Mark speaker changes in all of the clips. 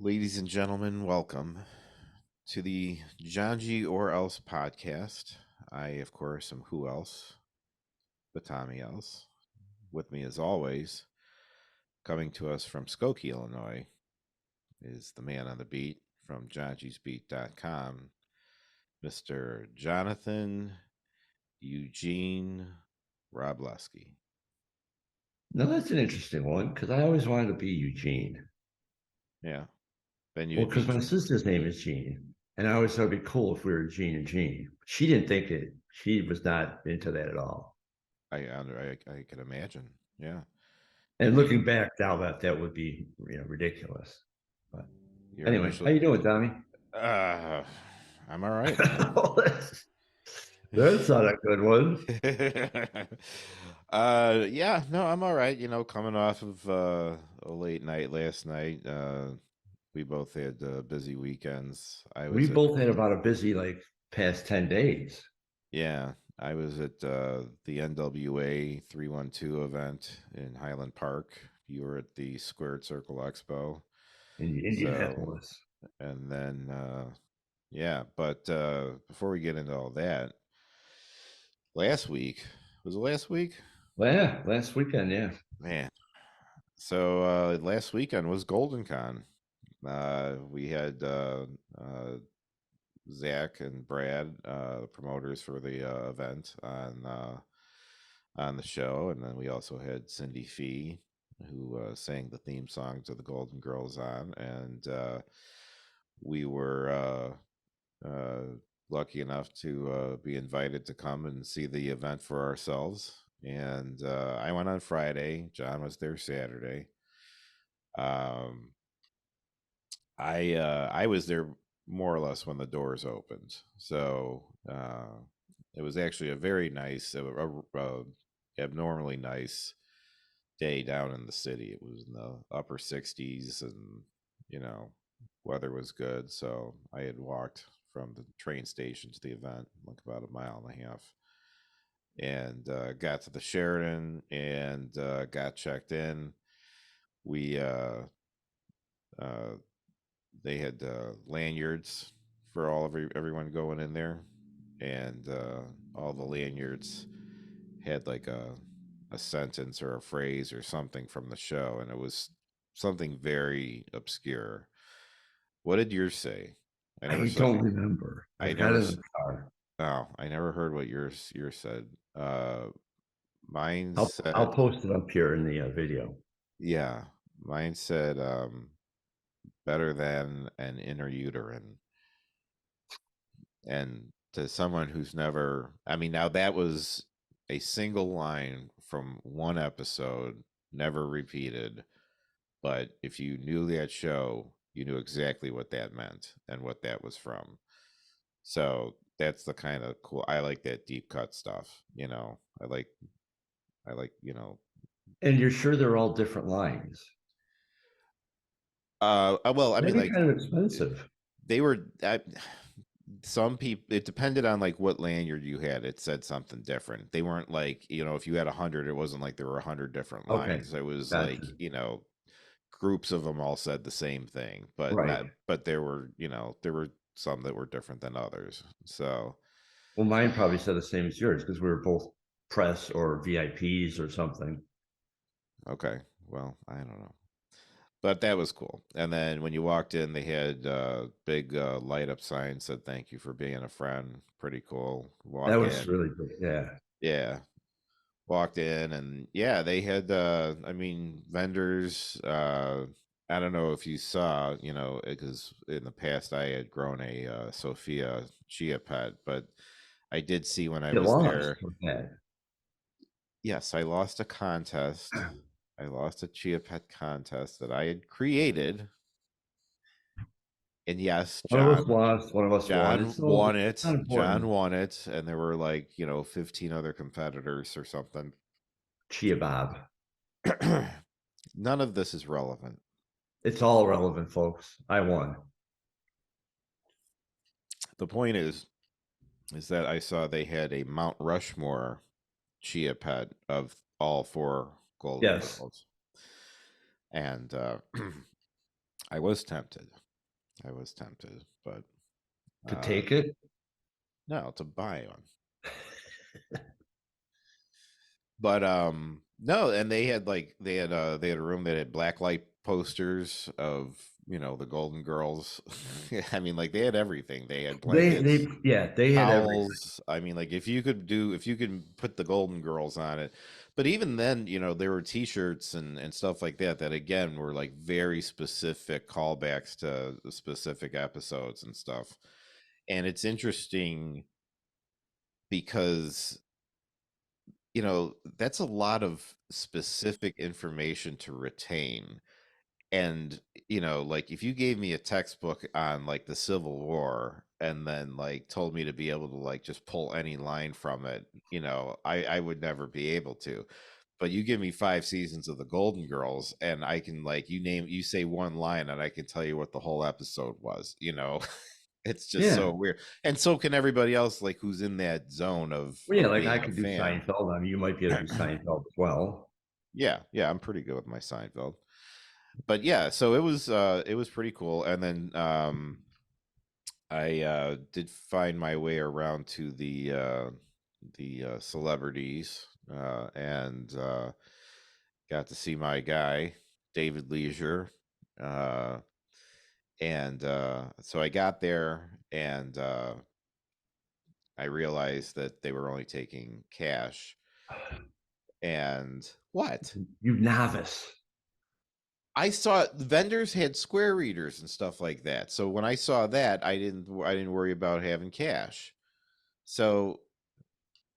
Speaker 1: Ladies and gentlemen, welcome to the Johngy or Else podcast. I, of course, am who else but Tommy Else. With me, as always, coming to us from Skokie, Illinois, is the man on the beat from johngysbeat.com, Mr. Jonathan Eugene Robleski.
Speaker 2: No, that's an interesting one because I always wanted to be Eugene.
Speaker 1: Yeah, been
Speaker 2: Well, because my
Speaker 1: Eugene.
Speaker 2: sister's name is Jean, and I always thought it'd be cool if we were Jean and Jean. She didn't think it. She was not into that at all.
Speaker 1: I can imagine. Yeah,
Speaker 2: And
Speaker 1: and
Speaker 2: looking back now, that would be ridiculous. But
Speaker 1: your
Speaker 2: anyway,
Speaker 1: initial.
Speaker 2: how you doing, Tommy?
Speaker 1: Uh, I'm all right.
Speaker 2: That's not a good one.
Speaker 1: Yeah, no, I'm all right. Coming off of a late night last night. We both had busy weekends. I
Speaker 2: We
Speaker 1: was at
Speaker 2: both had about a busy past 10 days.
Speaker 1: Yeah, I was at the NWA 312 event in Highland Park. You were at the Squared Circle Expo.
Speaker 2: In
Speaker 1: So,
Speaker 2: Indianapolis.
Speaker 1: and then yeah, but before we get into all that, last week, was it last week?
Speaker 2: Well, yeah, last weekend, yeah.
Speaker 1: Man, so last weekend was Golden Con. We had Zach and Brad, promoters for the event, on the show, and then we also had Cindy Fee, who sang the theme song to the Golden Girls on, and we were uh, lucky enough to be invited to come and see the event for ourselves. And I went on Friday. John was there Saturday. Um, I was there more or less when the doors opened, so it was actually a very nice, abnormally nice day down in the city. It was in the upper 60s, and you know, weather was good. So I had walked from the train station to the event, like about a mile and a half, and got to the Sheridan and got checked in. We uh, they had lanyards for everyone going in there, and all the lanyards had like a sentence or a phrase or something from the show, and it was something very obscure. What did yours say? I never
Speaker 2: I
Speaker 1: saw.
Speaker 2: don't remember.
Speaker 1: I
Speaker 2: I've got
Speaker 1: never.
Speaker 2: it in the car.
Speaker 1: Oh, I never heard what yours said. Mine
Speaker 2: I'll
Speaker 1: said,
Speaker 2: post it up here in the video.
Speaker 1: yeah, mine said, better than an inner uterine. And to someone who's never, I mean, now that was a single line from one episode, never repeated. But if you knew that show, you knew exactly what that meant and what that was from. So that's the kind of cool. I like that deep cut stuff. I like.
Speaker 2: And you're sure they're all different lines?
Speaker 1: Well, I mean,
Speaker 2: That'd be
Speaker 1: like
Speaker 2: kind of expensive.
Speaker 1: they were. Some people, it depended on like what lanyard you had. It said something different. They weren't like, if you had 100, it wasn't like there were 100 different
Speaker 2: Okay,
Speaker 1: lines. It was like,
Speaker 2: gotcha.
Speaker 1: groups of them all said the same thing, but
Speaker 2: Right.
Speaker 1: not, but there were some that were different than others. So
Speaker 2: Well, mine probably said the same as yours because we were both press or VIPs or something.
Speaker 1: okay, well, I don't know, but that was cool. And then when you walked in, they had big light up signs said thank you for being a friend. Pretty cool.
Speaker 2: That
Speaker 1: Walk
Speaker 2: was
Speaker 1: in.
Speaker 2: really good. Yeah.
Speaker 1: Yeah, walked in, and yeah, they had I mean, vendors. I don't know if you saw, because in the past I had grown a Sophia chia pet, but I did see when I
Speaker 2: You
Speaker 1: was
Speaker 2: lost
Speaker 1: there.
Speaker 2: with that.
Speaker 1: Yes, I lost a contest. I lost a chia pet contest that I had created, and yes,
Speaker 2: One of us
Speaker 1: John
Speaker 2: lost, one of us won.
Speaker 1: John
Speaker 2: It's
Speaker 1: won
Speaker 2: not
Speaker 1: it. John
Speaker 2: important.
Speaker 1: won it, and there were like 15 other competitors or something.
Speaker 2: Chia Bob.
Speaker 1: None of this is relevant.
Speaker 2: It's all relevant, folks. I won.
Speaker 1: The point is that I saw they had a Mount Rushmore chia pet of all four Golden
Speaker 2: Yes.
Speaker 1: Girls, and I was tempted. I was tempted, but
Speaker 2: to
Speaker 1: uh
Speaker 2: take it.
Speaker 1: no, to buy one. But no, and they had a room that had black light posters of, the Golden Girls. I mean, like they had everything. They had blankets,
Speaker 2: They had everything.
Speaker 1: towels. I mean, like if you could put the Golden Girls on it. But even then, there were t-shirts and stuff like that that again were like very specific callbacks to the specific episodes and stuff. And it's interesting because that's a lot of specific information to retain. And like if you gave me a textbook on like the Civil War and then like told me to be able to like just pull any line from it, I would never be able to. But you give me 5 seasons of the Golden Girls and I can like you say one line and I can tell you what the whole episode was. It's just
Speaker 2: Yeah.
Speaker 1: so weird. And so can everybody else like who's in that zone of
Speaker 2: Well, yeah, like I
Speaker 1: being a
Speaker 2: could do
Speaker 1: fan.
Speaker 2: Seinfeld. I mean, you might be able to do Seinfeld as well.
Speaker 1: Yeah, yeah, I'm pretty good with my Seinfeld. But yeah, so it was pretty cool. And then I did find my way around to the celebrities and got to see my guy David Leisure. Uh, and so I got there and I realized that they were only taking cash. And what?
Speaker 2: You novice.
Speaker 1: I saw the vendors had square readers and stuff like that. So when I saw that, I didn't worry about having cash. So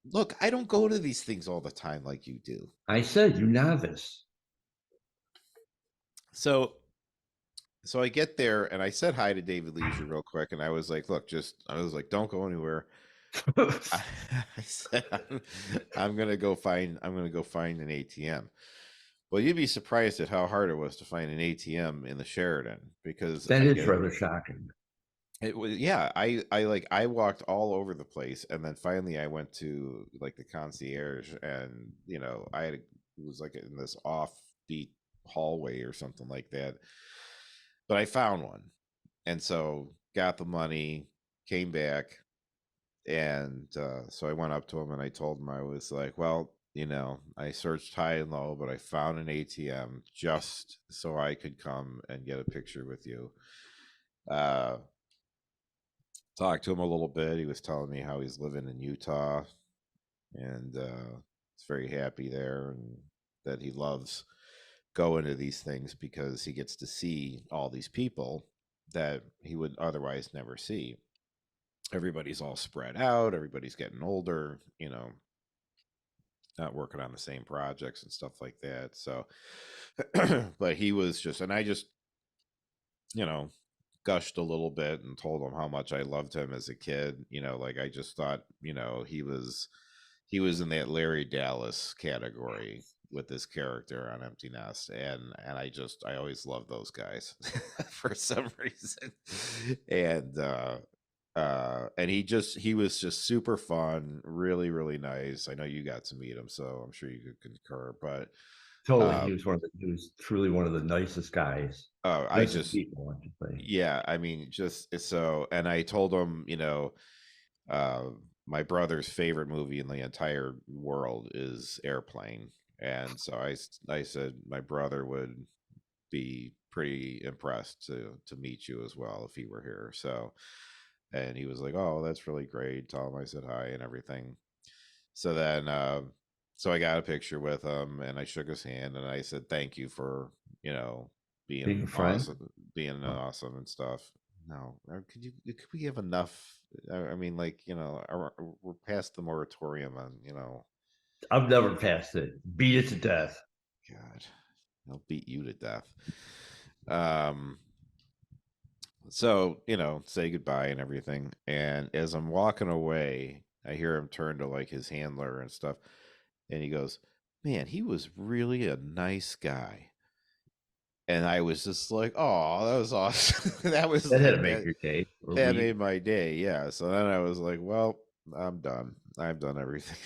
Speaker 1: look, I don't go to these things all the time like you do.
Speaker 2: I said you novice.
Speaker 1: So so I get there and I said hi to David Leisure real quick and I was like, look, I was like, don't go anywhere. I, I said I'm gonna go find an ATM. Well, you'd be surprised at how hard it was to find an ATM in the Sheridan because
Speaker 2: That
Speaker 1: I
Speaker 2: is
Speaker 1: get
Speaker 2: rather shocking.
Speaker 1: it was yeah, I walked all over the place and then finally I went to like the concierge and it was like in this offbeat hallway or something like that. But I found one. And so got the money, came back and so I went up to him and I told him I was like, well, I searched high and low, but I found an ATM just so I could come and get a picture with you. Uh Talked to him a little bit. He was telling me how he's living in Utah and he's very happy there and that he loves going to these things because he gets to see all these people that he would otherwise never see. Everybody's all spread out, everybody's getting older, not working on the same projects and stuff like that. So, but he was just, and I just, you know, gushed a little bit and told him how much I loved him as a kid. Like I just thought, he was in that Larry Dallas category with this character on Empty Nest, and I always loved those guys for some reason, and he was just super fun, really really nice. I know you got to meet him, so I'm sure you could concur. But
Speaker 2: Totally.
Speaker 1: uh,
Speaker 2: He was truly one of the nicest guys.
Speaker 1: I
Speaker 2: Nicest
Speaker 1: just
Speaker 2: people, I should say.
Speaker 1: yeah, I mean, just so, and I told him, uh, my brother's favorite movie in the entire world is Airplane, and so I said my brother would be pretty impressed to meet you as well if he were here. So, and he was like, "Oh, that's really great." Tell him I said hi and everything. So then, so I got a picture with him and I shook his hand and I said, "Thank you for you know
Speaker 2: Being a
Speaker 1: being
Speaker 2: friend.
Speaker 1: awesome, being
Speaker 2: Oh,
Speaker 1: awesome and stuff." No, could we have enough? I mean, like we're past the moratorium on
Speaker 2: I've never passed it. Beat it to death.
Speaker 1: God, I'll beat you to death. Um, so say goodbye and everything, and as I'm walking away, I hear him turn to like his handler and stuff, and he goes, "Man, he was really a nice guy." And I was just like, "Oh, that was awesome." That was
Speaker 2: That had to
Speaker 1: like
Speaker 2: make
Speaker 1: that
Speaker 2: your day or
Speaker 1: that
Speaker 2: week.
Speaker 1: made my day. Yeah. So then I was like, "Well, I'm done. I've done everything."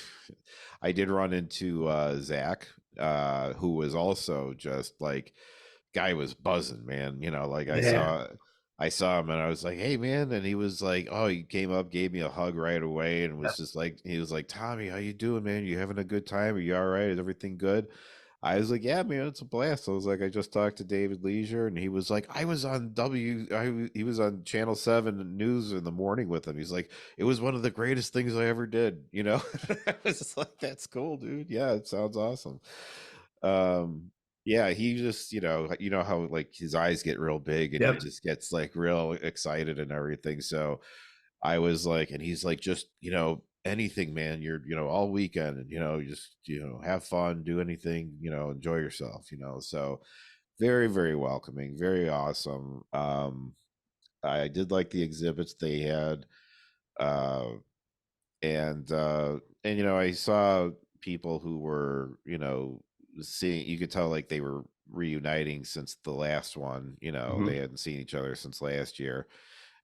Speaker 1: I did run into Zach, who was also just like guy was buzzing, man. You know, like
Speaker 2: Yeah.
Speaker 1: I saw him and I was like, "Hey, man," and he was like, "Oh," he came up, gave me a hug right away, and was just like, he was like, "Tommy, how you doing, man? You having a good time? Are you all right? Is everything good?" I was like, "Yeah, man, it's a blast." I was like, "I just talked to David Leisure," and he was like, "I was on he was on Channel 7 News in the morning with him." He's like, "It was one of the greatest things I ever did," you know. I was just like, "That's cool, dude. Yeah, it sounds awesome." Um, yeah, he just, you know how like his eyes get real big and he
Speaker 2: Yep.
Speaker 1: just gets like real excited and everything. So I was like, and he's like, just, anything, man. You're, all weekend and, just, have fun, do anything, enjoy yourself, So very, very welcoming, very awesome. I did like the exhibits they had. Uh, and I saw people who were, seeing, you could tell like they were reuniting since the last one. They
Speaker 2: Mhm.
Speaker 1: hadn't seen each other since last year.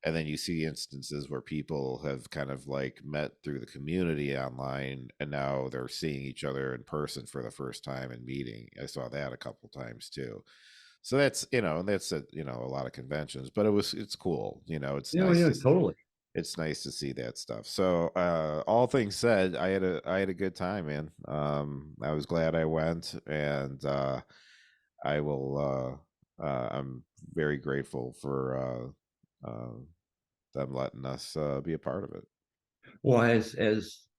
Speaker 1: And then you see instances where people have kind of like met through the community online and now they're seeing each other in person for the first time and meeting. I saw that a couple times too. So that's a lot of conventions, but it's cool. It's
Speaker 2: Yeah,
Speaker 1: nice
Speaker 2: yeah,
Speaker 1: to
Speaker 2: totally.
Speaker 1: see that stuff. So all things said, I had a good time, man. I was glad I went, and I will I'm very grateful for them letting us be a part of it.
Speaker 2: Well, as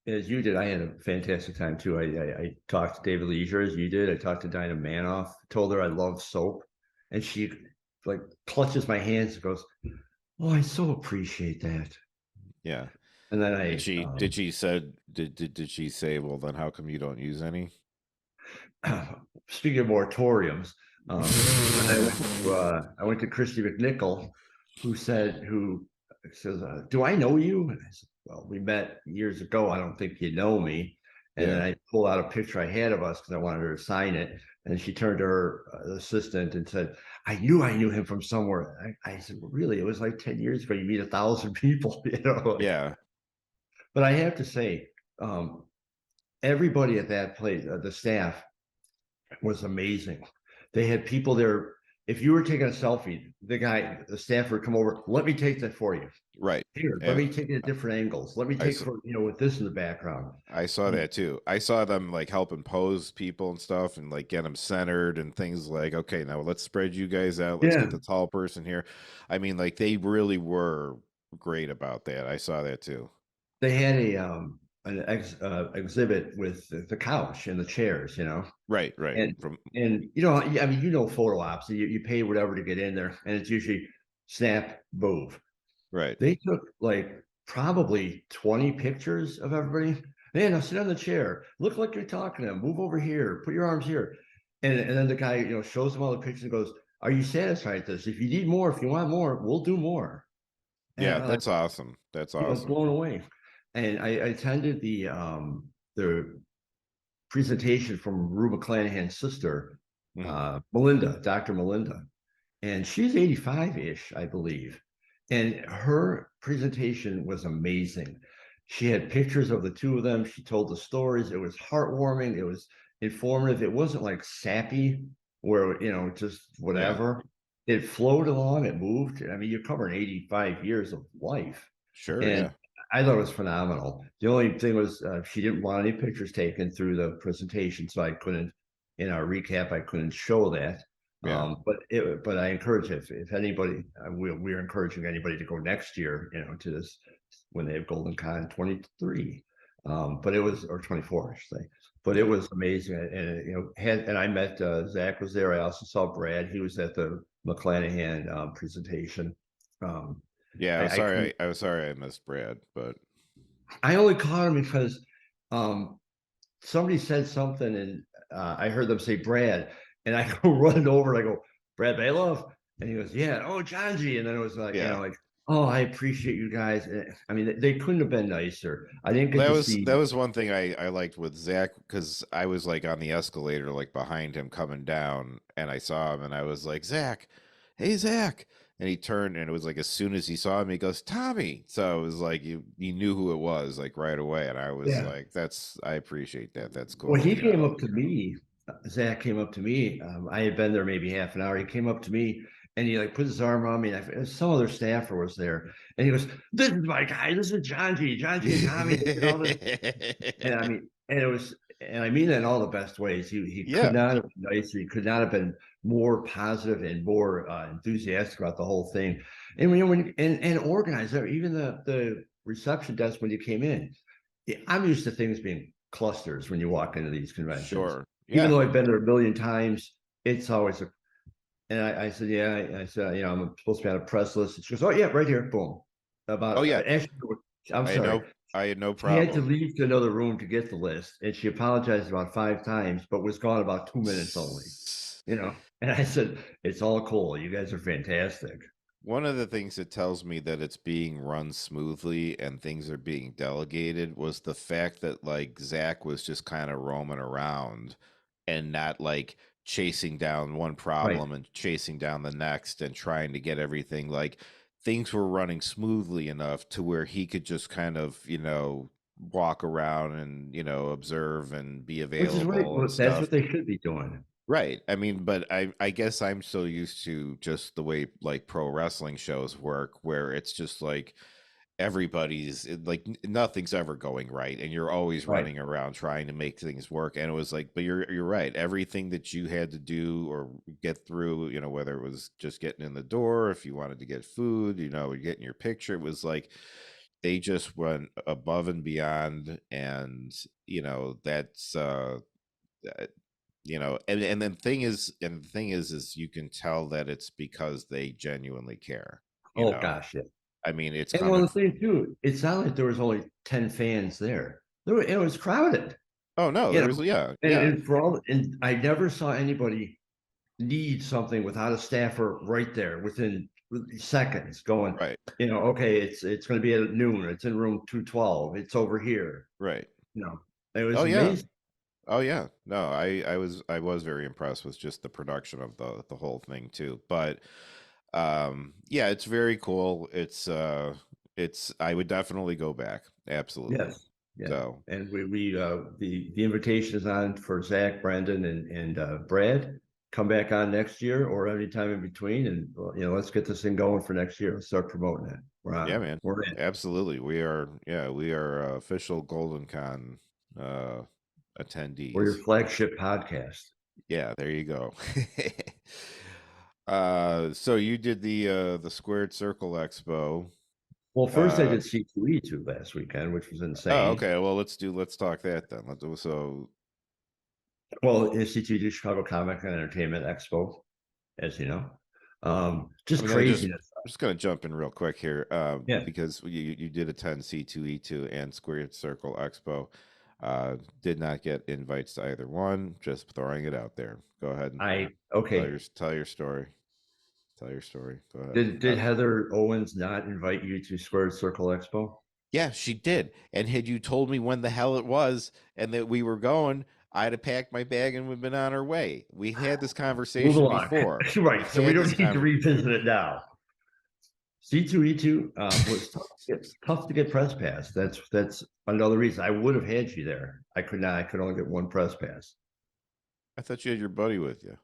Speaker 2: you did, I had a fantastic time too. I talked to David Leisure as you did. I talked to Dinah Manoff, told her I love soap, and she like clutches my hands and goes, "Oh, I so appreciate that."
Speaker 1: Yeah.
Speaker 2: And then
Speaker 1: Did she did she said did she say, well, then how come you don't use any?
Speaker 2: speaking of moratoriums, I went to Christy McNichol, who says, "Do I know you?" And I said, "Well, we met years ago. I don't think you know me." And then
Speaker 1: Yeah.
Speaker 2: I pulled out a picture I had of us because I wanted her to sign it. And she turned to her assistant and said, I knew him from somewhere." I said, "Well, really? It was like 10 years ago. You meet 1,000 people, you know?" Like,
Speaker 1: Yeah.
Speaker 2: but I have to say, um, everybody at that place, the staff, was amazing. They had people there. If you were taking a selfie, the staff would come over. Let me take that for you.
Speaker 1: Right.
Speaker 2: Here, let
Speaker 1: And
Speaker 2: me take it at different angles. Let me
Speaker 1: I
Speaker 2: take
Speaker 1: s-
Speaker 2: for with this in the background.
Speaker 1: I saw that too. I saw them like helping pose people and stuff and like get them centered and things like, okay, now let's spread you guys out. Let's get
Speaker 2: Yeah,
Speaker 1: the tall person here. I mean, like they really were great about that. I saw that too.
Speaker 2: they had exhibit with the couch and the chairs,
Speaker 1: Right, right.
Speaker 2: and
Speaker 1: From
Speaker 2: I mean, photo ops. You pay whatever to get in there, and it's usually snap, move.
Speaker 1: right.
Speaker 2: They took like probably 20 pictures of everybody. Man, now sit on the chair. Look like you're talking to them. Move over here. Put your arms here. And then the guy, shows them all the pictures and goes, "Are you satisfied with this? If you need more, if you want more, we'll do more." And
Speaker 1: Yeah, that's awesome. That's
Speaker 2: I was
Speaker 1: awesome.
Speaker 2: blown away. And I attended the presentation from Rue McClanahan's sister,
Speaker 1: Mhm.
Speaker 2: Melinda, Dr. Melinda, and she's 85-ish, I believe. And her presentation was amazing. She had pictures of the two of them. She told the stories. It was heartwarming. It was informative. It wasn't like sappy, where just
Speaker 1: Yeah.
Speaker 2: whatever. It flowed along. It moved. I mean, you're covering 85 years of life,
Speaker 1: Sure,
Speaker 2: and
Speaker 1: yeah.
Speaker 2: I thought it was phenomenal. The only thing was she didn't want any pictures taken through the presentation, so I couldn't. In our recap, I couldn't show that.
Speaker 1: Yeah.
Speaker 2: But I encourage if anybody, we're encouraging anybody to go next year, to this when they have Golden Con 23. But it was, or 24, I should say. But it
Speaker 1: Yeah.
Speaker 2: was amazing, and and I met Zach was there. I also saw Brad. He was at the McClanahan presentation. Um,
Speaker 1: Yeah,
Speaker 2: I
Speaker 1: I was sorry I missed Brad, but
Speaker 2: I only caught him because um, somebody said something, and I heard them say Brad, and I go running over and I go, "Brad Bailoff," and he goes, "Yeah, oh, Johngy," and then it was like,
Speaker 1: yeah.
Speaker 2: "Oh, I appreciate you guys." I mean, they couldn't have been nicer. I didn't
Speaker 1: Well,
Speaker 2: get to
Speaker 1: that
Speaker 2: see.
Speaker 1: was one thing I liked with Zach because I was like on the escalator, like behind him coming down, and I saw him, and I was like, Zach, hey Zach, and he turned, and it was like as soon as he saw him, he goes, Tommy. So it was like you knew who it was like right away, and I was
Speaker 2: Yeah.
Speaker 1: like, I appreciate that. That's
Speaker 2: Well,
Speaker 1: cool,
Speaker 2: he came up to me Zach came up to me. I had been there maybe half an hour. He came up to me and he like put his arm around me. And some other staffer was there, and he goes, "This is my guy. This is Johngy, Johngy and Tommy, and all this." And I mean, and it was, and I mean that in all the best ways. He could
Speaker 1: Yeah,
Speaker 2: not have been nicer. He could not have been more positive and more enthusiastic about the whole thing. And when and organized, even the reception desk when you came in. Yeah, I'm used to things being clusters when you walk into these conventions.
Speaker 1: sure.
Speaker 2: Even
Speaker 1: Yeah.
Speaker 2: though I've been there a million times, it's always a. And I said, yeah, I said, I'm supposed to be on a press list. And she goes, oh yeah, right here, boom.
Speaker 1: Oh
Speaker 2: About
Speaker 1: yeah.
Speaker 2: actually, I'm
Speaker 1: I had
Speaker 2: sorry.
Speaker 1: no I had no
Speaker 2: She had to
Speaker 1: problem.
Speaker 2: leave to another room to get the list, and she apologized about 5 times, but was gone about 2 minutes only. And I said, it's all cool. You guys are fantastic.
Speaker 1: One of the things that tells me that it's being run smoothly and things are being delegated was the fact that like Zach was just kind of roaming around and not like chasing down one
Speaker 2: Right.
Speaker 1: problem and chasing down the next and trying to get everything like things were running smoothly enough to where he could just kind of, walk around and, observe and be
Speaker 2: Which is right.
Speaker 1: available and
Speaker 2: Well, that's
Speaker 1: stuff.
Speaker 2: what they should be doing.
Speaker 1: Right. I mean, but I guess I'm so used to just the way like pro wrestling shows work where it's just like like nothing's ever going right and you're always
Speaker 2: Right.
Speaker 1: running around trying to make things work and it was like but you're right. Everything that you had to do or get through, whether it was just getting in the door, if you wanted to get food, getting your picture, it was like they just went above and beyond and that's uh, and then the thing is you can tell that it's because they genuinely care. you
Speaker 2: Oh
Speaker 1: know
Speaker 2: gosh, yeah.
Speaker 1: I mean it's
Speaker 2: And one
Speaker 1: coming
Speaker 2: of the things too, it's not like there was only 10 fans there. It was crowded,
Speaker 1: oh no,
Speaker 2: you
Speaker 1: there was,
Speaker 2: know.
Speaker 1: yeah,
Speaker 2: And,
Speaker 1: yeah,
Speaker 2: and for all and I never saw anybody need something without a staffer right there within seconds going,
Speaker 1: right,
Speaker 2: okay, it's gonna be at noon, it's in room 212, it's over here.
Speaker 1: right.
Speaker 2: You know, it
Speaker 1: Oh
Speaker 2: was
Speaker 1: yeah,
Speaker 2: amazing.
Speaker 1: oh yeah, no, I was very impressed with just the production of the whole thing too. But yeah, it's very cool. It's I would definitely go back, absolutely.
Speaker 2: Yes. Yeah.
Speaker 1: So
Speaker 2: And we the invitation is on for Zach, Brandon, and Brad. Come back on next year or anytime in between, and let's get this thing going for next year. Let's start promoting it. We're
Speaker 1: yeah,
Speaker 2: on.
Speaker 1: man,
Speaker 2: We're in.
Speaker 1: absolutely, we are official Golden Con uh
Speaker 2: We're your
Speaker 1: attendees.
Speaker 2: flagship podcast.
Speaker 1: Yeah, there you go. So you did the Squared Circle Expo.
Speaker 2: Well, first I
Speaker 1: Uh,
Speaker 2: did C2E2 last weekend, which was
Speaker 1: oh,
Speaker 2: insane.
Speaker 1: okay. Well, let's talk that then. Let's do so.
Speaker 2: Well, C2E2 Chicago Comic and Entertainment Expo, as you know, just
Speaker 1: I'm gonna just
Speaker 2: craziness.
Speaker 1: I'm just gonna jump in real quick here,
Speaker 2: Yeah,
Speaker 1: because you did attend C2E2 and Squared Circle Expo. Did not get invites to either one. Just throwing it out there. Go ahead and
Speaker 2: I
Speaker 1: tell
Speaker 2: okay.
Speaker 1: your story. Tell your story. Go ahead.
Speaker 2: Did Heather Owens not invite you to Squared Circle Expo?
Speaker 1: Yeah, she did. And had you told me when the hell it was and that we were going, I'd have packed my bag and we've been on our way. We had this
Speaker 2: Move
Speaker 1: conversation
Speaker 2: along.
Speaker 1: before.
Speaker 2: Right.
Speaker 1: We've
Speaker 2: So we
Speaker 1: had this
Speaker 2: don't need to
Speaker 1: conversation.
Speaker 2: revisit it now. C2E2 was tough to get press pass. That's another reason I would have had you there. I could not. I could only get one press pass.
Speaker 1: I thought you had your buddy with you.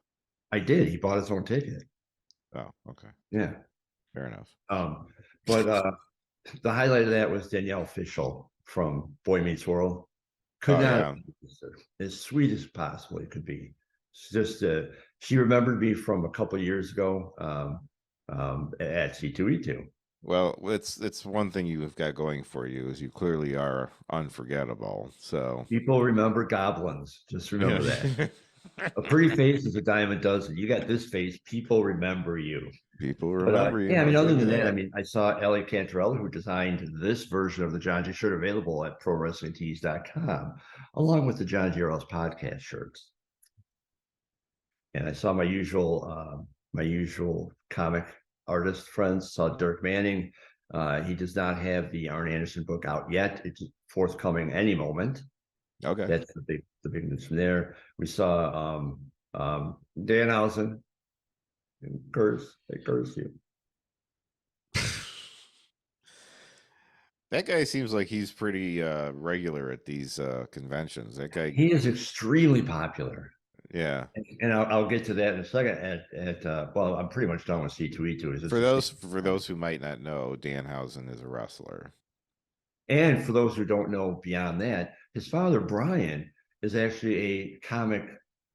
Speaker 2: I did. He bought his own ticket.
Speaker 1: Oh, okay.
Speaker 2: Yeah.
Speaker 1: Fair enough.
Speaker 2: Um, but the highlight of that was Danielle Fishel from Boy Meets World. Could
Speaker 1: Oh
Speaker 2: not have
Speaker 1: yeah.
Speaker 2: been as sweet as possible it could be. It's just she remembered me from a couple of years ago at C2E2.
Speaker 1: Well, it's one thing you've got going for you is you clearly are unforgettable. So
Speaker 2: People remember goblins. Just
Speaker 1: yeah.
Speaker 2: remember that. A pretty face is a dime a dozen. You got this face, people remember you.
Speaker 1: People
Speaker 2: But
Speaker 1: remember you.
Speaker 2: yeah, I mean,
Speaker 1: I'll
Speaker 2: other
Speaker 1: give you
Speaker 2: than that, I
Speaker 1: that.
Speaker 2: mean, I saw Ellie Cantarella, who designed this version of the John G shirt available at prowrestlingtees.com, along with the John G Earls podcast shirts. And I saw my usual comic artist friends. Saw Dirk Manning. He does not have the Arn Anderson book out yet. It's forthcoming any moment.
Speaker 1: Okay.
Speaker 2: That's the big news from there. We saw Danhausen and curse you.
Speaker 1: That guy seems like he's pretty regular at these conventions. That guy,
Speaker 2: He is extremely popular.
Speaker 1: Yeah.
Speaker 2: And I'll get to that in a second. Well, I'm pretty much done with C2E2. Is it's just
Speaker 1: For those who might not know, Danhausen is a wrestler.
Speaker 2: and for those who don't know beyond that, his father Brian is actually a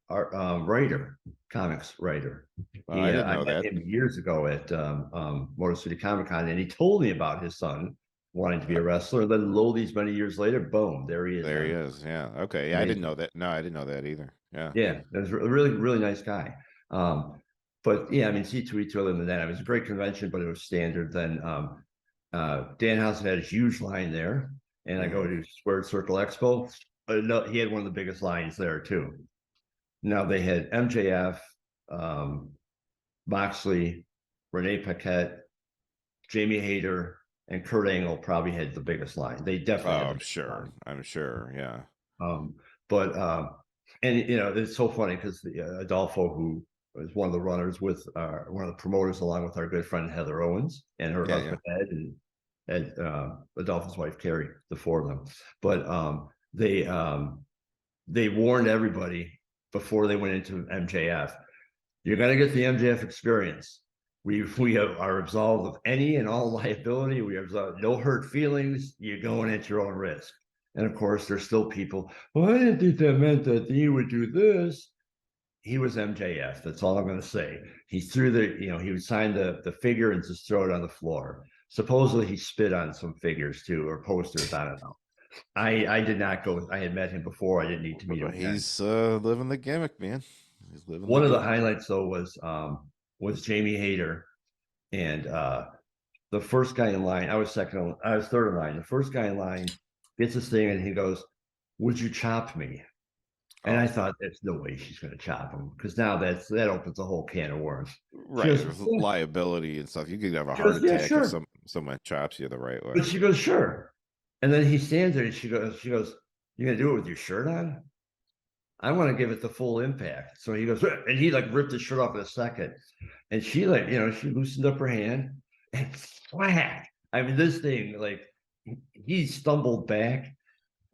Speaker 2: writer, comics writer.
Speaker 1: Well, I didn't
Speaker 2: I
Speaker 1: know
Speaker 2: met
Speaker 1: that.
Speaker 2: him years ago at Motor City Comic Con, and he told me about his son wanting to be
Speaker 1: Uh,
Speaker 2: a wrestler. And then, lo, these many years later, boom, there he is
Speaker 1: there he
Speaker 2: now.
Speaker 1: is. Yeah. Okay. Yeah, I didn't
Speaker 2: Amazing.
Speaker 1: know that. No, I didn't know that either. Yeah.
Speaker 2: Yeah, that was a really, really nice guy. But yeah, I mean, C2E2, other than that, it was a great convention, but it was standard. Then Danhausen had a huge line there, and I go
Speaker 1: Hmm.
Speaker 2: to Squared Circle Expo. No, he had one of the biggest lines there too. Now they had MJF, um, Moxley, Renee Paquette, Jamie Hayter, and Kurt Angle probably had the biggest line. They
Speaker 1: Oh,
Speaker 2: definitely had the
Speaker 1: I'm
Speaker 2: biggest
Speaker 1: sure.
Speaker 2: line.
Speaker 1: I'm sure. Yeah.
Speaker 2: Um, but and it's so funny because Adolfo, who was one of the runners with one of the promoters, along with our good friend Heather Owens and her
Speaker 1: Yeah. Yeah.
Speaker 2: husband Ed and Adolfo's wife Carrie, the four of them. But they warned everybody before they went into MJF. You're going to get the MJF experience. Are absolved of any and all liability. We have no hurt feelings. You're going at your own risk. And of course, there's still people. Well, I didn't think that meant that he would do this. He was MJF. That's all I'm going to say. He threw he would sign the figure and just throw it on the floor. Supposedly, he spit on some figures too, or posters. I don't know. I did not go. I had met him before. I didn't need to meet him
Speaker 1: But
Speaker 2: again.
Speaker 1: he's living the gimmick, man. He's living the
Speaker 2: One of the
Speaker 1: gimmick.
Speaker 2: highlights though was Jamie Hayter and the first guy in line. I was third in line. The first guy in line gets this thing and he goes, "Would you chop me?" And I
Speaker 1: Oh,
Speaker 2: thought, "There's no way she's going to chop him," because now that opens a whole can of worms. She
Speaker 1: right.
Speaker 2: goes,
Speaker 1: There's
Speaker 2: "Yeah."
Speaker 1: liability and stuff. You could have a
Speaker 2: She
Speaker 1: heart
Speaker 2: goes, "Yeah,
Speaker 1: attack if
Speaker 2: sure."
Speaker 1: someone chops you the right way.
Speaker 2: But she goes, "Sure." And then he stands there and she goes, "You gonna do it with your shirt on?" I want to give it the full impact. So he goes, and he like ripped his shirt off in a second. And she like, she loosened up her hand and whack. I mean, this thing, like, he stumbled back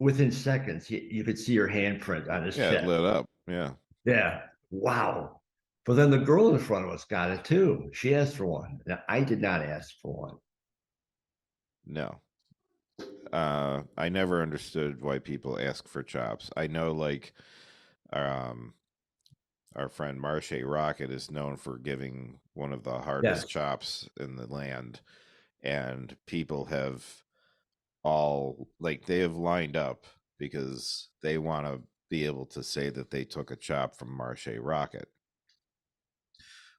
Speaker 2: within seconds. You could see her handprint on his
Speaker 1: Yeah, it
Speaker 2: chest.
Speaker 1: lit up. Yeah.
Speaker 2: Yeah. Wow. But then the girl in front of us got it too. She asked for one. Now, I did not ask for one.
Speaker 1: No. I never understood why people ask for chops. I know, like, um, our friend Marche Rocket is known for giving one of the hardest
Speaker 2: Yes.
Speaker 1: chops in the land, and people have all like they have lined up because they want to be able to say that they took a chop from Marche Rocket.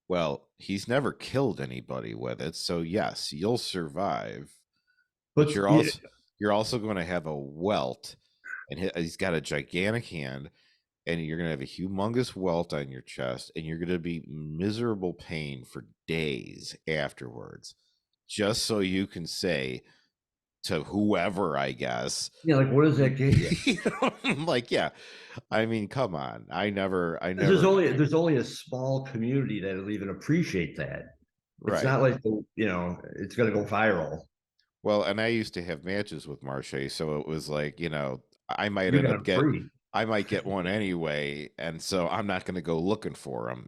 Speaker 1: Well, he's never killed anybody with it, so yes, you'll survive, but
Speaker 2: But yeah,
Speaker 1: you're also going to have a welt, and he's got a gigantic hand, and you're going to have a humongous welt on your chest, and you're going to be miserable pain for days afterwards, just so you can say to whoever, I guess,
Speaker 2: like, what does that get you?
Speaker 1: you know, like, yeah, I mean, come on, I
Speaker 2: There's
Speaker 1: never,
Speaker 2: only a small community that'll even appreciate that. It's
Speaker 1: right.
Speaker 2: not like it's going to go viral.
Speaker 1: Well, and I used to have matches with Marche, so it was like, I might
Speaker 2: You
Speaker 1: end
Speaker 2: got
Speaker 1: up
Speaker 2: it free.
Speaker 1: I might get one anyway, and so I'm not going to go looking for them.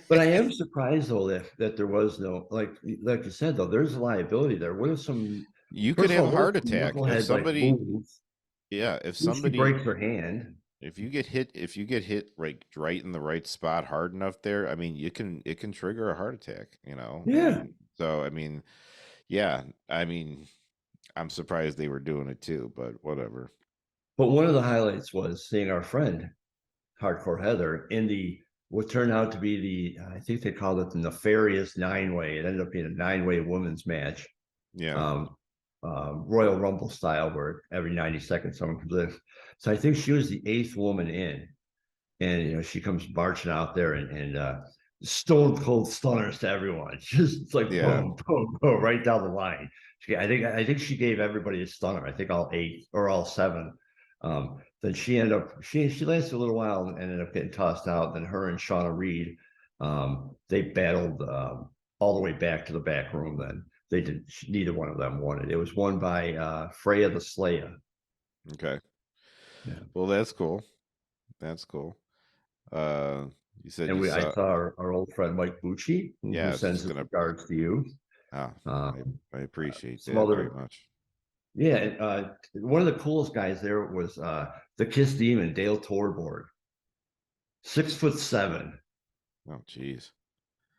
Speaker 2: But I am surprised though that there was no like you said though, there's a liability there. What if some
Speaker 1: You could
Speaker 2: first of
Speaker 1: have a
Speaker 2: all, what
Speaker 1: heart
Speaker 2: if some
Speaker 1: attack if
Speaker 2: knucklehead like
Speaker 1: somebody,
Speaker 2: moves?
Speaker 1: yeah,
Speaker 2: What if she breaks her hand?
Speaker 1: if you get hit right in the right spot hard enough there, I mean, it can trigger a heart attack,
Speaker 2: Yeah.
Speaker 1: and so I mean, yeah, I mean, I'm surprised they were doing it too, but whatever.
Speaker 2: But one of the highlights was seeing our friend Hardcore Heather in the what turned out to be I think they called it the nefarious nine way. It ended up being a nine-way women's match.
Speaker 1: Yeah,
Speaker 2: um, Royal Rumble style, where every 90 seconds someone comes in. So I think she was the eighth woman in, and she comes marching out there and stone cold stunners to everyone. Just it's like
Speaker 1: yeah,
Speaker 2: boom, boom, boom, right down the line. I think she gave everybody a stunner. I think all eight or all seven. Then she ended up she lasted a little while and ended up getting tossed out. Then her and Shauna Reed, they battled all the way back to the back room. Then they did. Neither one of them won it. It was won by Freya the Slayer.
Speaker 1: okay.
Speaker 2: Yeah.
Speaker 1: Well, that's cool. That's cool. You said
Speaker 2: And
Speaker 1: you
Speaker 2: I
Speaker 1: saw.
Speaker 2: saw our old friend Mike Bucci,
Speaker 1: Yeah,
Speaker 2: who
Speaker 1: I was
Speaker 2: sends
Speaker 1: just
Speaker 2: his
Speaker 1: gonna.
Speaker 2: regards to you.
Speaker 1: Ah,
Speaker 2: Um,
Speaker 1: I appreciate
Speaker 2: some
Speaker 1: that very
Speaker 2: other,
Speaker 1: much.
Speaker 2: yeah, and one of the coolest guys there was the Kiss Demon, Dale Torborg, 6'7".
Speaker 1: Oh, jeez.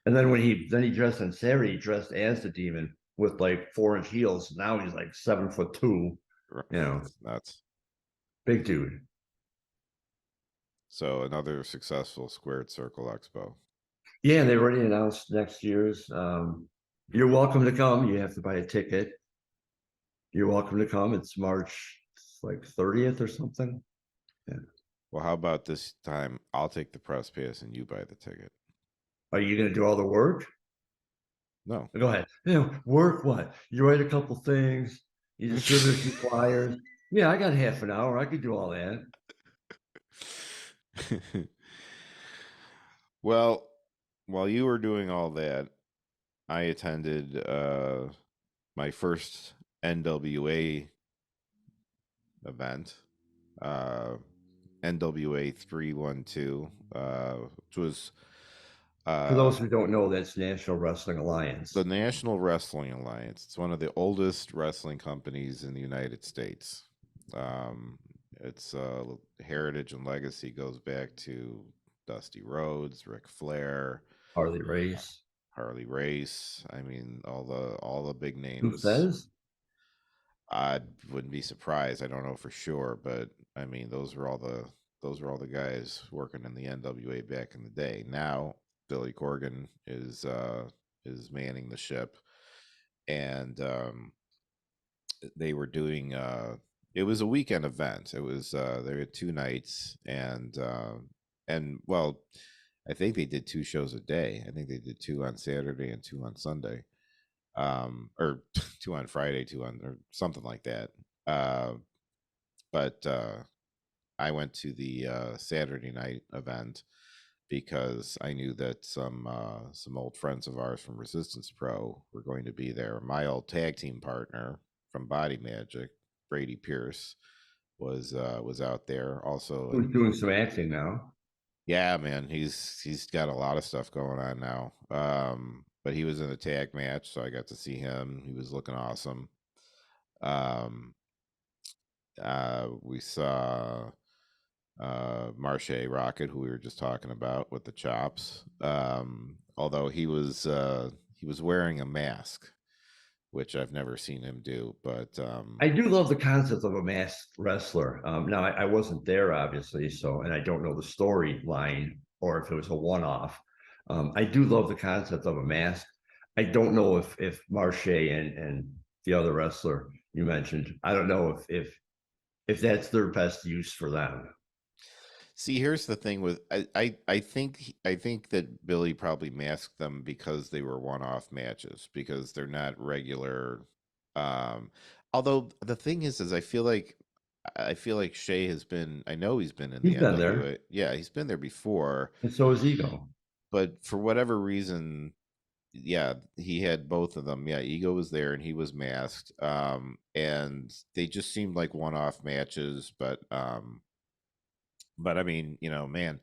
Speaker 2: And then he dressed on Saturday, he dressed as the demon with like 4-inch heels. Now he's like 7'2", you know,
Speaker 1: That's nuts.
Speaker 2: big dude.
Speaker 1: So another successful squared circle expo.
Speaker 2: Yeah, they already announced next year's. You're welcome to come. You have to buy a ticket. You're welcome to come. It's March like 30th or something. Yeah.
Speaker 1: Well, how about this time? I'll take the press pass and you buy the ticket.
Speaker 2: Are you going to do all the work?
Speaker 1: No.
Speaker 2: Go ahead. Work what? You write a couple things. You distribute a few flyers. Yeah, I got half an hour. I could do all that.
Speaker 1: Well, while you were doing all that, I attended my first NWA event, uh, NWA 312, which was
Speaker 2: For
Speaker 1: uh,
Speaker 2: those who don't know, that's National Wrestling
Speaker 1: the
Speaker 2: Alliance.
Speaker 1: National Wrestling Alliance. It's one of the oldest wrestling companies in the United States. Um, its heritage and legacy goes back to Dusty Rhodes, Ric Flair,
Speaker 2: Harley Race.
Speaker 1: Harley Race. I mean, all the big
Speaker 2: Who
Speaker 1: names.
Speaker 2: says?
Speaker 1: I wouldn't be surprised. I don't know for sure, but I mean, those were all the guys working in the NWA back in the day. Now Billy Corgan is manning the ship, and they were doing. It was a weekend event. It was they had 2 nights, and well, I think they did 2 shows a day. I think they did 2 on Saturday and 2 on Sunday, or 2 on Friday, 2 on or something like that. Uh, but I went to the Saturday night event because I knew that some old friends of ours from Resistance Pro were going to be there. My old tag team partner from Body Magic, Brady Pierce, was out there also,
Speaker 2: Who's
Speaker 1: and
Speaker 2: doing some acting now?
Speaker 1: yeah, man, he's got a lot of stuff going on now. But he was in a tag match, so I got to see him. He was looking awesome. Um, we saw Marche Rocket, who we were just talking about with the chops. Although he was wearing a mask, which I've never seen him do. But
Speaker 2: I do love the concept of a masked wrestler. Now, I wasn't there, obviously, so, and I don't know the storyline or if it was a one-off. I do love the concept of a mask. I don't know if Marche and the other wrestler you mentioned, I don't know if that's their best use for them.
Speaker 1: see, here's the thing with I think that Billy probably masked them because they were one-off matches because they're not regular. Um, Although the thing is I feel like Shay has been. I know he's been in the
Speaker 2: He's been there,
Speaker 1: NWA. Yeah, he's been there before,
Speaker 2: and so is Ego.
Speaker 1: but for whatever reason, yeah, he had both of them. Yeah, Ego was there and he was masked. And they just seemed like one-off matches, but I mean, man,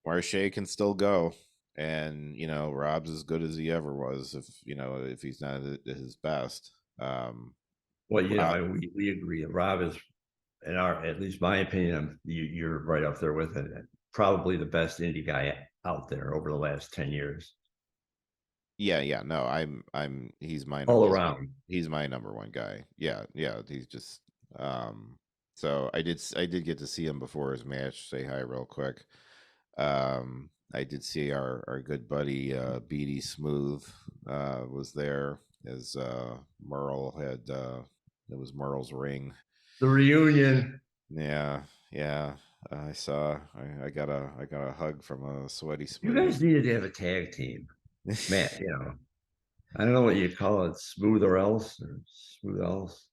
Speaker 1: Marche can still go. And Rob's as good as he ever was. If he's not at his best,
Speaker 2: Well,
Speaker 1: Rob,
Speaker 2: we agree. Rob is, in our, at least my opinion, you're right up there with it. Probably the best indie guy out there over the last 10 years,
Speaker 1: yeah, yeah, no, he's my
Speaker 2: all
Speaker 1: number one.
Speaker 2: around.
Speaker 1: He's my number one guy. Yeah, yeah, he's just. So I did get to see him before his match. Say hi real quick. I did see our good buddy BD Smooth was there as Merle had. It was Merle's ring.
Speaker 2: The reunion.
Speaker 1: Yeah, yeah. I got a hug from a sweaty
Speaker 2: You
Speaker 1: Smooth.
Speaker 2: guys needed to have a tag team, Matt. I don't know what you call it, smooth or else, or smooth else.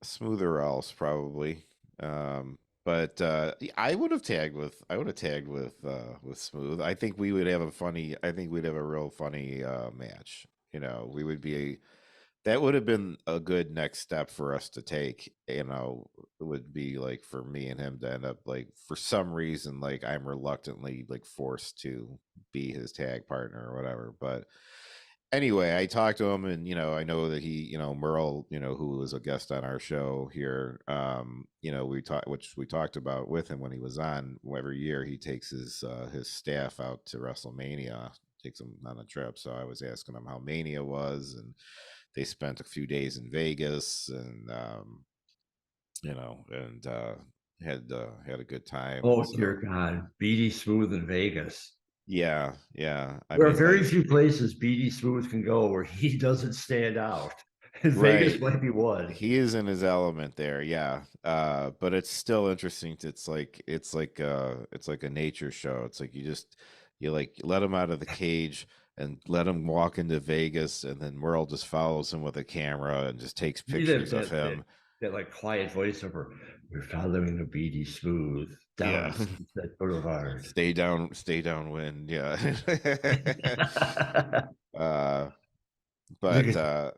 Speaker 1: Smoother else probably. But I would have tagged with Smooth. I think we'd have a real funny match. We would be that would have been a good next step for us to take. You know, it would be like for me and him to end up like for some reason like I'm reluctantly like forced to be his tag partner or whatever. But anyway, I talked to him, and I know that he, Merle, who was a guest on our show here, we talked, which we talked about with him when he was on. Every year, he takes his staff out to WrestleMania, takes them on a trip. So I was asking him how Mania was, and they spent a few days in Vegas, and had a good time, and
Speaker 2: Oh
Speaker 1: so
Speaker 2: dear God, BD Smooth in Vegas.
Speaker 1: yeah, yeah. I
Speaker 2: There are
Speaker 1: mean,
Speaker 2: very
Speaker 1: like,
Speaker 2: few places BD Smooth can go where he doesn't stand out. And Vegas
Speaker 1: right.
Speaker 2: might be one.
Speaker 1: He is in his element there, yeah. But it's still interesting. It's like a nature show. It's like you like let him out of the cage and let him walk into Vegas, and then Merle just follows him with a camera and just takes
Speaker 2: You that
Speaker 1: pictures of
Speaker 2: that that
Speaker 1: him.
Speaker 2: that like quiet voiceover. We're following the BD Smooth down
Speaker 1: Yeah.
Speaker 2: Sunset Boulevard.
Speaker 1: Stay downwind, yeah. uh
Speaker 2: Look
Speaker 1: but
Speaker 2: at
Speaker 1: uh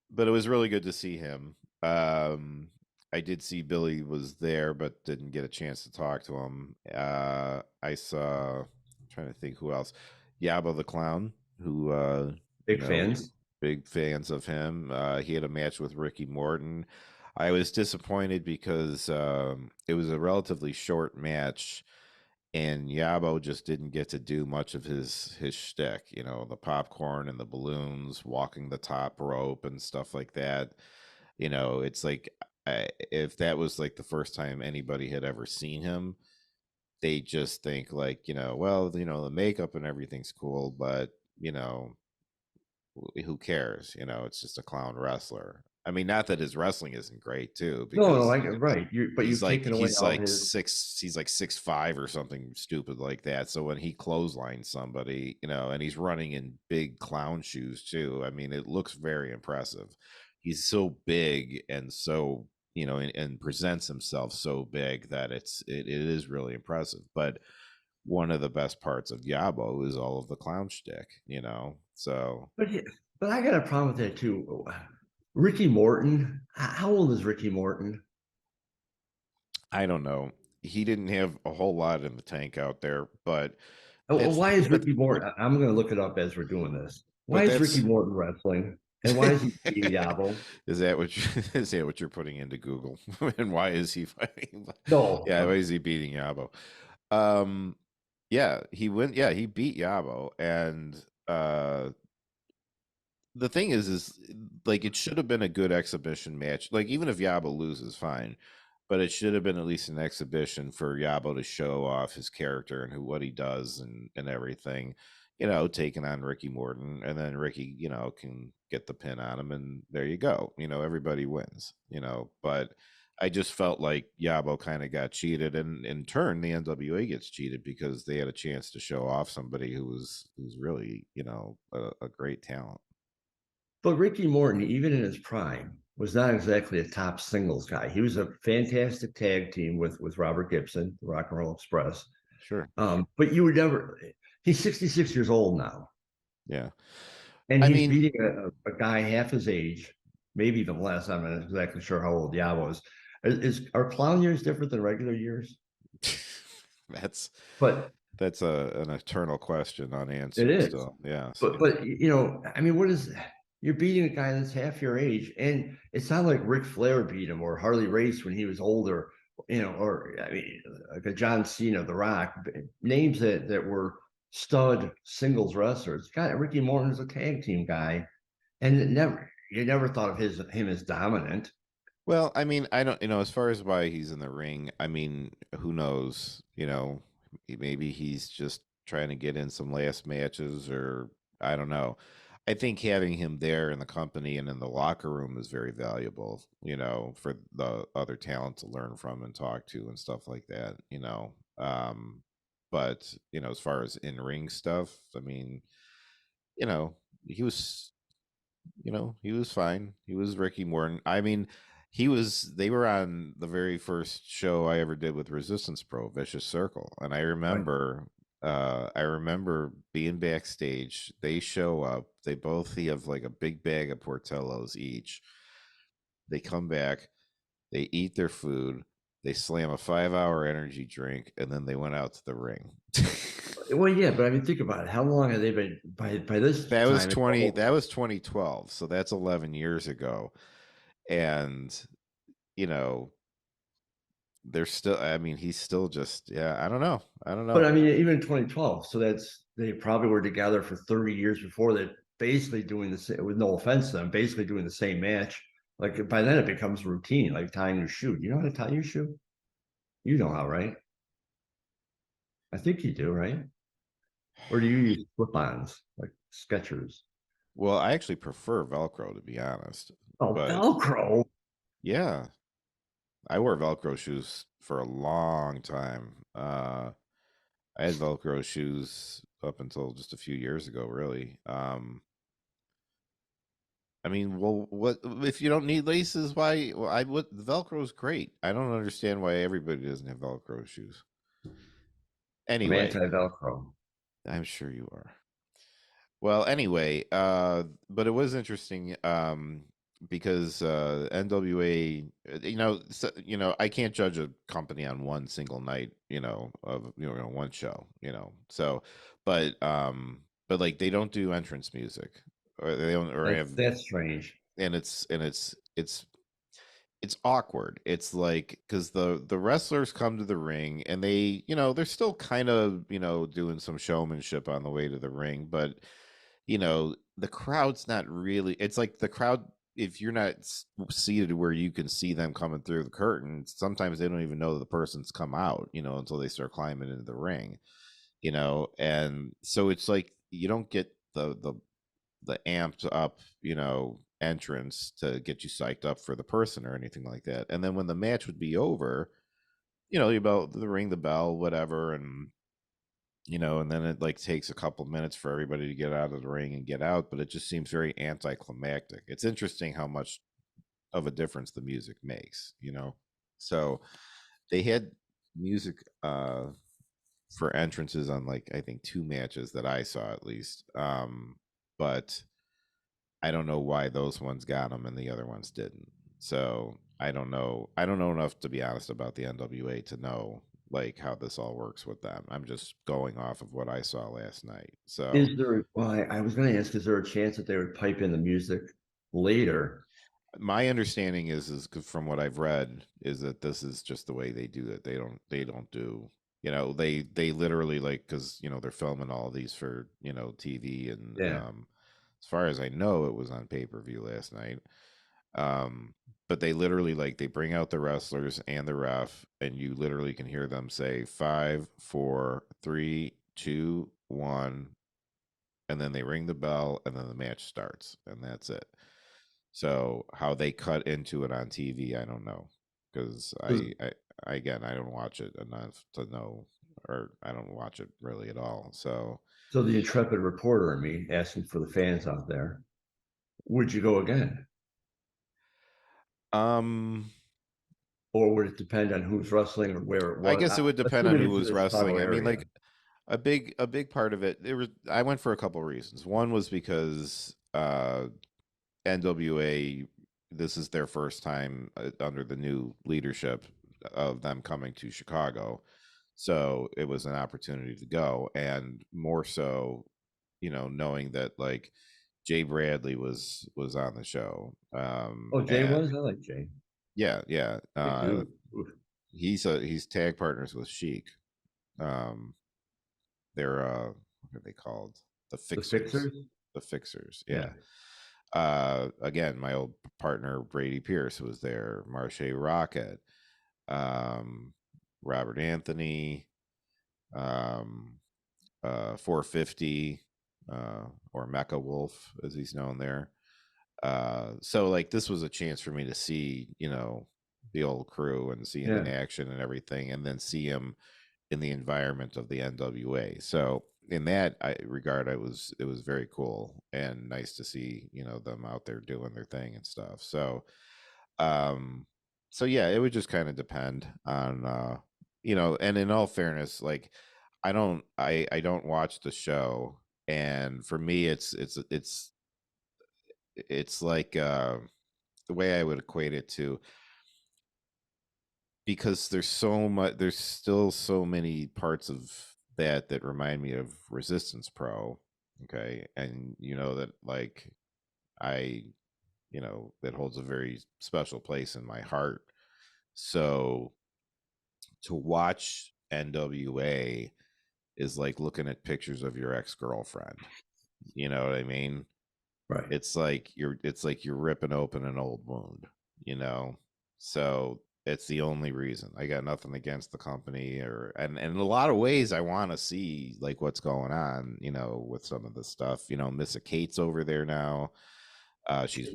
Speaker 1: but it was really good to see him. I did see Billy was there, but didn't get a chance to talk to him. I saw, I'm trying to think who else. Yabo the Clown, who, you
Speaker 2: big
Speaker 1: know,
Speaker 2: fans.
Speaker 1: big fans of him. He had a match with Ricky Morton. I was disappointed because it was a relatively short match, and Yabo just didn't get to do much of his shtick. The popcorn and the balloons, walking the top rope and stuff like that. It's like if that was like the first time anybody had ever seen him, they just think like, well, the makeup and everything's cool, but who cares? It's just a clown wrestler. I mean, not that his wrestling isn't great too,
Speaker 2: No, no,
Speaker 1: because
Speaker 2: right. But
Speaker 1: he's
Speaker 2: you've
Speaker 1: like
Speaker 2: taken away
Speaker 1: he's
Speaker 2: all
Speaker 1: like
Speaker 2: his.
Speaker 1: six he's like 6'5" or something stupid like that. So when he clotheslines somebody, and he's running in big clown shoes too, I mean, it looks very impressive. He's so big and so, and presents himself so big that it is really impressive. But one of the best parts of Yabo is all of the clown shtick. So
Speaker 2: But but I got a problem with that too. Ricky Morton. How old is Ricky Morton?
Speaker 1: I don't know. He didn't have a whole lot in the tank out there, but that's
Speaker 2: Why is
Speaker 1: but
Speaker 2: Ricky Morton? I'm going to look it up as we're doing this. Why
Speaker 1: but
Speaker 2: is Ricky
Speaker 1: that's
Speaker 2: Morton wrestling? And why is he beating Yabo?
Speaker 1: is that what is that what you're putting into Google? And why is he fighting?
Speaker 2: No,
Speaker 1: Yeah, why is he beating Yabo? Um, yeah, he went. Yeah, he beat Yabo, and the thing is like it should have been a good exhibition match. Like even if Yabo loses, fine, but it should have been at least an exhibition for Yabo to show off his character and what he does and everything. Taking on Ricky Morton, and then Ricky, can get the pin on him, and there you go. Everybody wins. But I just felt like Yabo kind of got cheated, and in turn, the NWA gets cheated because they had a chance to show off somebody who's really, a great talent.
Speaker 2: but Ricky Morton, even in his prime, was not exactly a top singles guy. He was a fantastic tag team with Robert Gibson, the Rock and Roll Express.
Speaker 1: Sure.
Speaker 2: But you would never. He's 66 years old now,
Speaker 1: Yeah.
Speaker 2: and
Speaker 1: I
Speaker 2: he's
Speaker 1: mean,
Speaker 2: beating a guy half his age, maybe even less. I'm not exactly sure how old Yabo is. Are clown years different than regular years?
Speaker 1: that's
Speaker 2: But
Speaker 1: that's an eternal question
Speaker 2: it
Speaker 1: unanswered
Speaker 2: is.
Speaker 1: still. Yes,
Speaker 2: But
Speaker 1: yeah.
Speaker 2: but I mean, what is you're beating a guy that's half your age, and it's not like Ric Flair beat him or Harley Race when he was older, or I mean, like a John Cena, The Rock, names that were stud singles wrestlers. God, Ricky Morton is a tag team guy, and you never thought of him as dominant.
Speaker 1: Well, I mean, I don't, as far as why he's in the ring, I mean, who knows? Maybe he's just trying to get in some last matches, or I don't know. I think having him there in the company and in the locker room is very valuable, for the other talent to learn from and talk to and stuff like that. But, as far as in ring stuff, I mean, you know, he was he was fine. He was Ricky Morton. I mean, they were on the very first show I ever did with Resistance Pro, Vicious Circle. And I
Speaker 2: Right.
Speaker 1: remember I remember being backstage. They show up. They both have like a big bag of Portillos each. They come back. They eat their food. They slam a 5 hour energy drink, and then they went out to the ring.
Speaker 2: Well, yeah, but I mean, think about it. How long have they been by this
Speaker 1: that was
Speaker 2: time? It's
Speaker 1: 20.
Speaker 2: almost
Speaker 1: That was 2012. So that's 11 years ago, and you know they're still. I mean, he's still just. Yeah, I don't know. I don't
Speaker 2: But
Speaker 1: know.
Speaker 2: I mean, even 2012. So that's they probably were together for 30 years before that, basically doing the same. With no offense to them, basically doing the same match. Like by then, it becomes routine, like tying your shoe. You know how to tie your shoe? You know how, right? I think you do, right? Or do you use slip-ons like Skechers?
Speaker 1: Well, I actually prefer Velcro to be honest,
Speaker 2: Oh,
Speaker 1: but
Speaker 2: Velcro.
Speaker 1: yeah, I wore Velcro shoes for a long time. I had Velcro shoes up until just a few years ago, really. I mean, well, what if you don't need laces? Why? Well, I would. Velcro is great. I don't understand why everybody doesn't have Velcro shoes.
Speaker 2: I'm
Speaker 1: Anyway,
Speaker 2: anti-Velcro.
Speaker 1: I'm sure you are. Well, anyway, but it was interesting because NWA, I can't judge a company on one single night, of one show, but like they don't do entrance music, or they don't, or
Speaker 2: That's
Speaker 1: have,
Speaker 2: that's strange.
Speaker 1: and it's awkward. It's like because the wrestlers come to the ring and they, they're still kind of, doing some showmanship on the way to the ring, but the crowd's not really. It's like the crowd, if you're not seated where you can see them coming through the curtain, sometimes they don't even know the person's come out, until they start climbing into the ring, and so it's like you don't get the amped up, entrance to get you psyched up for the person or anything like that. And then when the match would be over, you about the ring the bell, whatever, and then it like takes a couple minutes for everybody to get out of the ring and get out, but it just seems very anticlimactic. It's interesting how much of a difference the music makes. So they had music for entrances on like I think two matches that I saw at least. But I don't know why those ones got them and the other ones didn't. So I don't know. I don't know enough to be honest about the NWA to know like how this all works with them. I'm just going off of what I saw last night. So
Speaker 2: Is there? Well, I was going to ask, is there a chance that they would pipe in the music later?
Speaker 1: my understanding is from what I've read is that this is just the way they do it. They don't do, they literally like, because they're filming all these for TV, and
Speaker 2: Yeah.
Speaker 1: as far as I know it was on pay-per-view last night. um but they literally like they bring out the wrestlers and the ref, and you literally can hear them say 5 4 3 2 1, and then they ring the bell and then the match starts and that's it. So how they cut into it on TV, I don't know, because
Speaker 2: So,
Speaker 1: I again I don't watch it enough to know, or I don't watch it really at all. So
Speaker 2: so the intrepid reporter and me asking for the fans out there, would you go again,
Speaker 1: um
Speaker 2: or would it depend on who's wrestling or where it
Speaker 1: I
Speaker 2: was?
Speaker 1: guess it would depend on
Speaker 2: Assuming
Speaker 1: who
Speaker 2: it's in
Speaker 1: was
Speaker 2: the Chicago
Speaker 1: wrestling. I mean,
Speaker 2: area.
Speaker 1: like a big part of it, there was I went for a couple of reasons. One was because NWA, this is their first time under the new leadership of them coming to Chicago. So it was an opportunity to go, and more so, knowing that like Jay Bradley was on the show.
Speaker 2: Oh, Jay
Speaker 1: And
Speaker 2: was. I like Jay.
Speaker 1: yeah, yeah.
Speaker 2: Big dude. Oof.
Speaker 1: He's tag partners with Sheik. Um, they're what are they called? The
Speaker 2: The
Speaker 1: Fixers.
Speaker 2: Fixers.
Speaker 1: The Fixers.
Speaker 2: Yeah.
Speaker 1: Yeah. Again, my old partner Brady Pierce was there. Marche Rocket. Um, Robert Anthony. Um, 450, or Mecha Wolf, as he's known there. So like this was a chance for me to see, the old crew and see him in
Speaker 2: Yeah.
Speaker 1: action and everything, and then see him in the environment of the NWA. So in that regard, it was very cool and nice to see them out there doing their thing and stuff. Um, so yeah, it would just kind of depend on and in all fairness, like I don't watch the show, and for me, it's like the way I would equate it to, because there's still so many parts of that remind me of Resistance Pro. Okay, and you know that like I that holds a very special place in my heart. So to watch NWA is like looking at pictures of your ex-girlfriend. You know what I mean?
Speaker 2: Right.
Speaker 1: It's like you're ripping open an old wound, you know. So it's the only reason. I got nothing against the company, and in a lot of ways I want to see like what's going on, with some of the stuff. Missa Kate's over there now. She's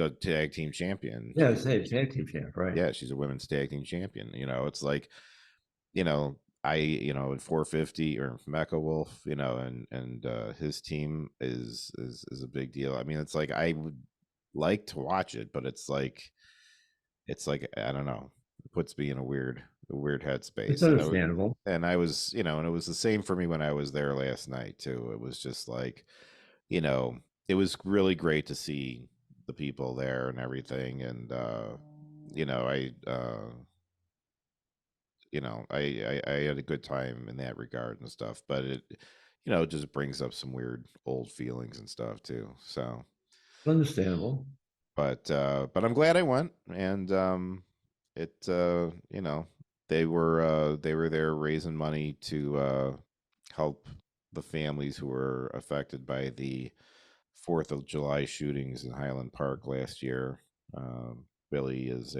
Speaker 1: a tag team champion.
Speaker 2: Yeah, same tag team champ, right?
Speaker 1: Yeah, she's a women's tag team champion. It's like, you know, in 450 or Mecha Wolf, and his team is a big deal. I mean, it's like I would like to watch it, but it's like I don't know, it puts me in a weird
Speaker 2: It's
Speaker 1: headspace,
Speaker 2: understandable.
Speaker 1: and I was, and it was the same for me when I was there last night too. It was just like, you know, it was really great to see the people there and everything, and you know, I I had a good time in that regard and stuff, but it just brings up some weird old feelings and stuff too. So,
Speaker 2: Understandable.
Speaker 1: but I'm glad I went, and it they were there raising money to help the families who were affected by the Fourth of July shootings in Highland Park last year. Billy is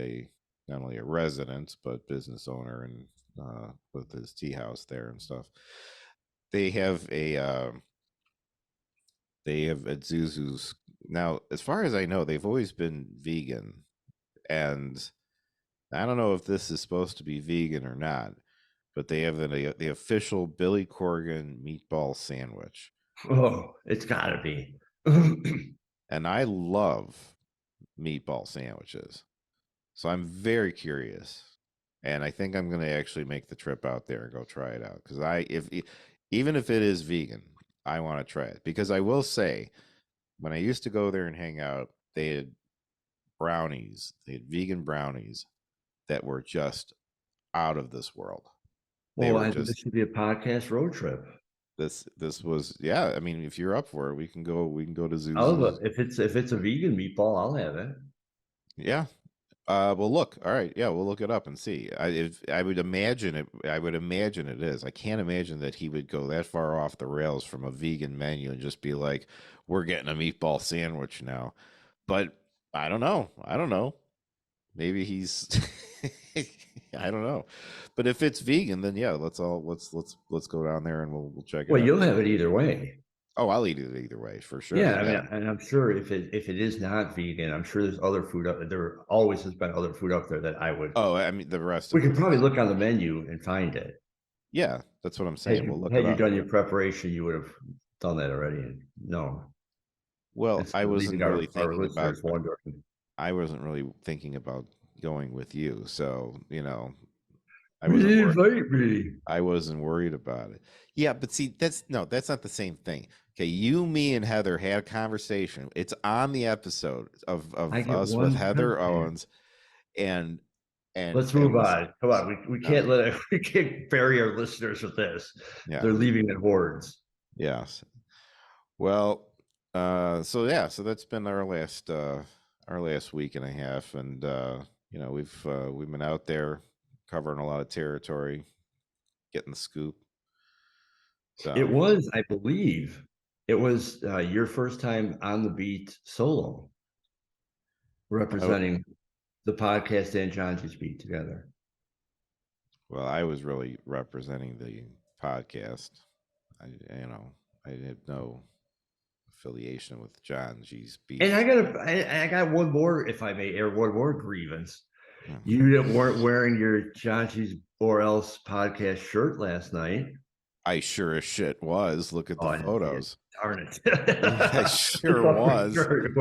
Speaker 1: not only a resident but business owner, and with his tea house there and stuff. They have at Zuzu's now. As far as I know, they've always been vegan, and I don't know if this is supposed to be vegan or not, but they have the official Billy Corgan meatball sandwich,
Speaker 2: Oh, it's gotta be.
Speaker 1: and I love meatball sandwiches. So I'm very curious, and I think I'm going to actually make the trip out there and go try it out, because even if it is vegan, I want to try it, because I will say, when I used to go there and hang out, they had brownies, they had vegan brownies that were just out of this world. They
Speaker 2: Well,
Speaker 1: were
Speaker 2: I think this
Speaker 1: just
Speaker 2: should be a podcast road trip.
Speaker 1: this was, yeah. I mean, if you're up for it, we can go to
Speaker 2: I'll have
Speaker 1: Zuzu's.
Speaker 2: if it's a vegan meatball, I'll have it.
Speaker 1: Yeah. Well, look. All right. Yeah, we'll look it up and see. I would imagine it. I would imagine it is. I can't imagine that he would go that far off the rails from a vegan menu and just be like, "We're getting a meatball sandwich now." But I don't know. I don't know. Maybe he's. I don't know. But if it's vegan, then yeah, let's go down there and we'll check it
Speaker 2: Well,
Speaker 1: out.
Speaker 2: you'll have it either way.
Speaker 1: Oh, I'll eat it either way for sure.
Speaker 2: Yeah, I mean,
Speaker 1: Yeah.
Speaker 2: and I'm sure if it is not vegan, I'm sure there's other food up there. Always has been other food up there that I would.
Speaker 1: Oh, I mean the rest
Speaker 2: We
Speaker 1: of
Speaker 2: could
Speaker 1: it.
Speaker 2: probably look on the menu and find it.
Speaker 1: Yeah, that's what I'm
Speaker 2: Had
Speaker 1: saying. We'll
Speaker 2: you
Speaker 1: look it
Speaker 2: had you
Speaker 1: up.
Speaker 2: done your preparation, you would have done that already. No,
Speaker 1: Well,
Speaker 2: instead of leaving our listeners wondering.
Speaker 1: I wasn't really thinking about going with you, so I
Speaker 2: You
Speaker 1: wasn't
Speaker 2: didn't
Speaker 1: worried.
Speaker 2: invite me.
Speaker 1: I wasn't worried about it. Yeah, but see, that's not the same thing. Okay, you, me, and Heather had a conversation. It's on the episode of
Speaker 2: I get
Speaker 1: us with
Speaker 2: one
Speaker 1: Heather
Speaker 2: content.
Speaker 1: Owens, and
Speaker 2: Let's
Speaker 1: it
Speaker 2: move
Speaker 1: was
Speaker 2: on. Come on, we
Speaker 1: no,
Speaker 2: can't let we can't bury our listeners with this.
Speaker 1: yeah,
Speaker 2: They're leaving in hordes.
Speaker 1: yes. Well, so yeah, so that's been our last week and a half, and we've been out there covering a lot of territory, getting the scoop.
Speaker 2: It
Speaker 1: So,
Speaker 2: was, I believe, it was your first time on the beat solo,
Speaker 1: oh,
Speaker 2: representing the podcast and Johngy's beat together.
Speaker 1: well, I was really representing the podcast. I, you know, I have no affiliation with John G's
Speaker 2: And
Speaker 1: beats.
Speaker 2: I got one more, if I may, or one more grievance.
Speaker 1: Yeah.
Speaker 2: You that weren't wearing your Johngy's or else podcast shirt last night.
Speaker 1: I sure as shit was. Look at the
Speaker 2: Oh, I didn't see it.
Speaker 1: photos.
Speaker 2: Darn it.
Speaker 1: Yeah, it
Speaker 2: I
Speaker 1: sure
Speaker 2: thought for
Speaker 1: was.
Speaker 2: sure it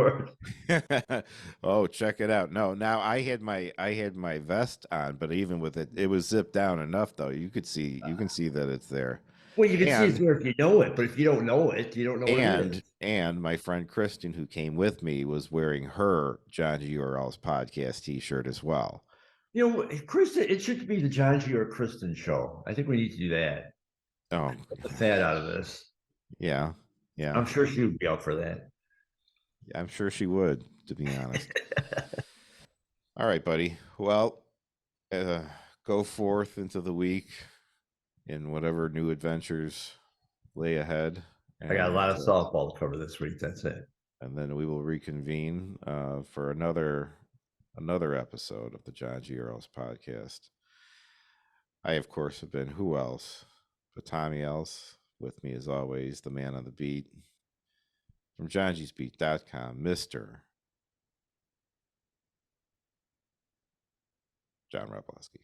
Speaker 2: was.
Speaker 1: Oh, check it out. No, now I had my vest on, but even with it, it was zipped down enough though. You can see that it's there.
Speaker 2: Well, you can see it's
Speaker 1: And
Speaker 2: there if you know it, but if you don't know it, you don't know what it
Speaker 1: and
Speaker 2: is.
Speaker 1: and my friend Kristen, who came with me, was wearing her Johngy URL's podcast T-shirt as well.
Speaker 2: You know, Kristen, it should be the Johngy or Kristen show. I think we need to do that.
Speaker 1: Oh,
Speaker 2: Get the fat out of this.
Speaker 1: yeah, yeah.
Speaker 2: I'm sure she would be up for that.
Speaker 1: I'm sure she would, to be honest. All right, buddy. Well, uh, go forth into the week in whatever new adventures lay ahead,
Speaker 2: I got a
Speaker 1: and
Speaker 2: lot of softball to cover this week. That's it.
Speaker 1: then we will reconvene for another episode of the John G. Earls podcast. I, of course, have been who else but Tommy Else. With me, as always, the man on the beat from JohnG'sBeat.com, Mr. John Rapolowski.